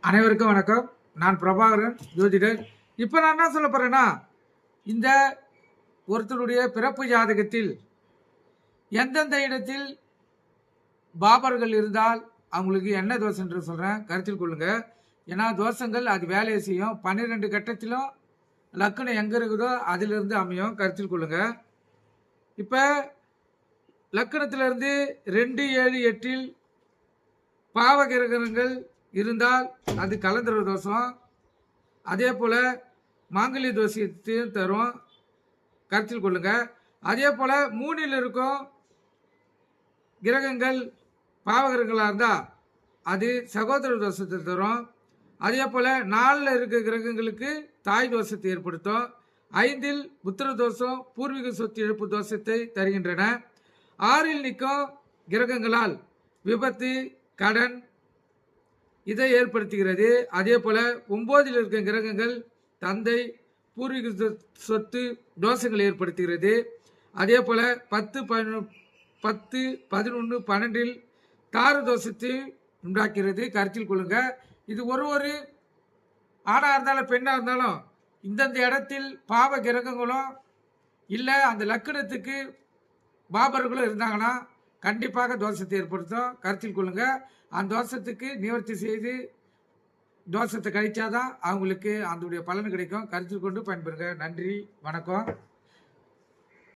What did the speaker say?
அனைவருக்கும் வணக்கம். நான் பிரபாகரன், ஜோதிடர். இப்போ நான் என்ன சொல்ல போகிறேன்னா, இந்த ஒருத்தருடைய பிறப்பு ஜாதகத்தில் எந்தெந்த இடத்தில் பாபர்கள் இருந்தால் அவங்களுக்கு என்ன தோஷம் என்று சொல்கிறேன், கருத்தில் கொள்ளுங்க. ஏன்னா தோஷங்கள் அது வேலையை செய்யும். 12 கட்டத்திலும் லக்கணம் எங்கே இருக்குதோ அதிலிருந்து அமையும், கருத்தில் கொள்ளுங்க. இப்போ லக்கணத்திலிருந்து 2, 7, 8 பாவகிரகங்கள் இருந்தால் அது கலந்தர தோஷம். அதே போல் மாங்கல்ய தோஷத்தையும் தரும், கருத்தில் கொள்ளுங்க. அதே போல் 3 இருக்கும் கிரகங்கள் பாவகிரகங்களாக இருந்தால் அது சகோதர தோஷத்தை தரும். அதே போல் 4 இருக்க கிரகங்களுக்கு தாய் தோஷத்தை ஏற்படுத்தும். 5 புத்திர தோஷம், பூர்வீக சொத்து இழப்பு தோஷத்தை தருகின்றன. 6 நிற்கும் கிரகங்களால் விபத்து, கடன் இதை ஏற்படுத்துகிறது. அதே போல் 9 இருக்க கிரகங்கள் தந்தை, பூர்வீக சொத்து தோஷங்களை ஏற்படுத்துகிறது. அதே போல் 10, 11, 12 தார தோஷத்தை உண்டாக்கிறது, கருத்தில் கொள்ளுங்க. இது ஒரு ஆணாக இருந்தாலும் பெண்ணாக இருந்தாலும் இந்தந்த இடத்தில் பாவ கிரகங்களும் இல்லை அந்த லக்கணத்துக்கு பாபர்களும் இருந்தாங்கன்னா கண்டிப்பாக தோஷத்தை ஏற்படுத்தும், கருத்தில் கொள்ளுங்க. அந்த தோஷத்துக்கு நிவர்த்தி செய்து தோஷத்தை கழிச்சாதான் அவங்களுக்கு அதனுடைய பலன் கிடைக்கும். கருத்தில் கொண்டு பயன்பெறுங்க. நன்றி, வணக்கம்.